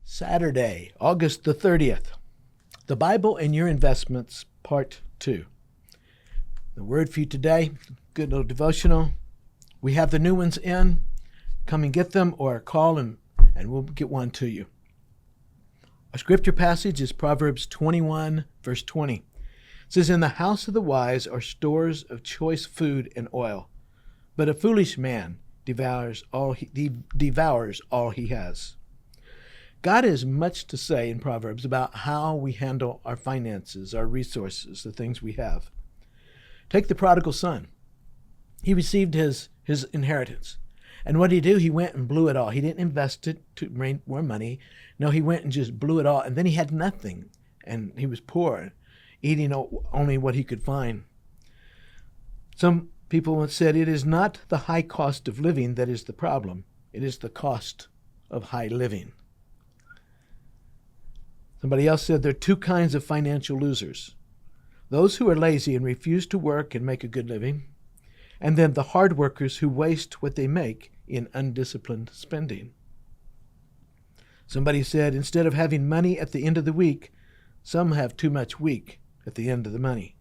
Saturday, August the 30th. The Bible and Your Investments, Part 2. The word for you today, good little devotional. We have the new ones in. Come and get them or call and we'll get one to you. Our scripture passage is Proverbs 21, verse 20. It says, "In the house of the wise are stores of choice food and oil, but a foolish man devours all he has." God has much to say in Proverbs about how we handle our finances, our resources, the things we have. Take the prodigal son. He received his inheritance. And what did he do? He went and blew it all. He didn't invest it to bring more money. No, he went and just blew it all. And then he had nothing. And he was poor, eating only what he could find. Some people once said, it is not the high cost of living that is the problem. It is the cost of high living. Somebody else said there are two kinds of financial losers. Those who are lazy and refuse to work and make a good living, and then the hard workers who waste what they make in undisciplined spending. Somebody said instead of having money at the end of the week, some have too much week at the end of the money.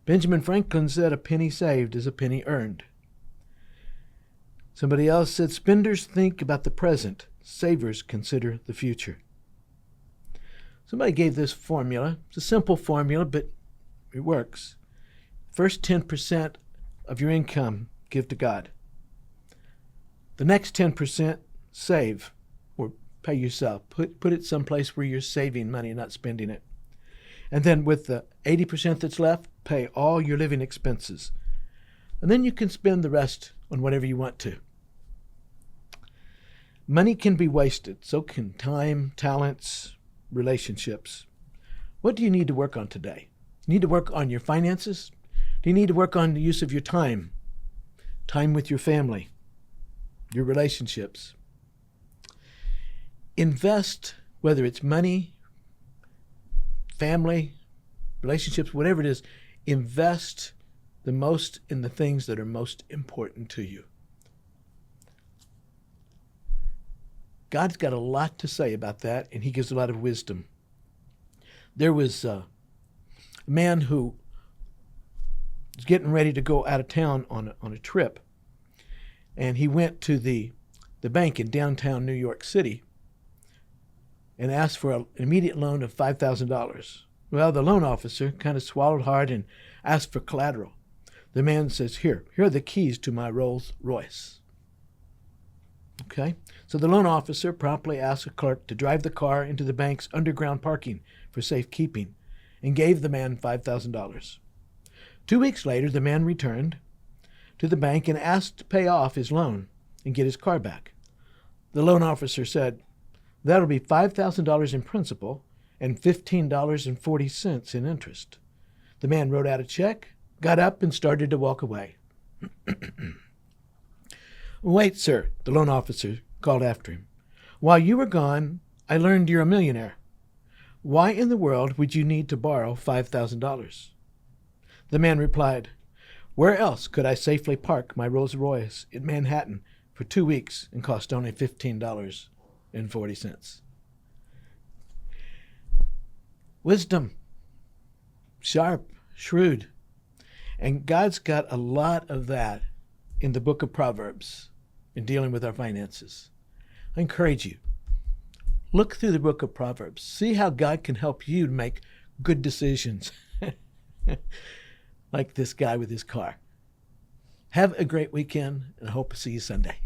Benjamin Franklin said a penny saved is a penny earned. Somebody else said spenders think about the present, savers consider the future. Somebody gave this formula. It's a simple formula, but it works. First 10% of your income, give to God. The next 10%, save or pay yourself. Put it someplace where you're saving money, not spending it. And then with the 80% that's left, pay all your living expenses. And then you can spend the rest on whatever you want to. Money can be wasted. So can time, talents, relationships. What do you need to work on today? You need to work on your finances? Do you need to work on the use of your time? Time with your family, your relationships. Invest, whether it's money, family, relationships, whatever it is, invest the most in the things that are most important to you. God's got a lot to say about that, and he gives a lot of wisdom. There was a man who was getting ready to go out of town on a trip, and he went to the bank in downtown New York City and asked for an immediate loan of $5,000. Well, the loan officer kind of swallowed hard and asked for collateral. The man says, here are the keys to my Rolls Royce. Okay, so the loan officer promptly asked a clerk to drive the car into the bank's underground parking for safekeeping and gave the man $5,000. 2 weeks later, the man returned to the bank and asked to pay off his loan and get his car back. The loan officer said, that'll be $5,000 in principal and $15.40 in interest. The man wrote out a check, got up, and started to walk away. Wait, sir, the loan officer called after him. While you were gone, I learned you're a millionaire. Why in the world would you need to borrow $5,000? The man replied, where else could I safely park my Rolls Royce in Manhattan for 2 weeks and cost only $15.40? Wisdom, sharp, shrewd. And God's got a lot of that in the book of Proverbs in dealing with our finances. I encourage you, look through the book of Proverbs. See how God can help you to make good decisions. Like this guy with his car. Have a great weekend, and I hope to see you Sunday.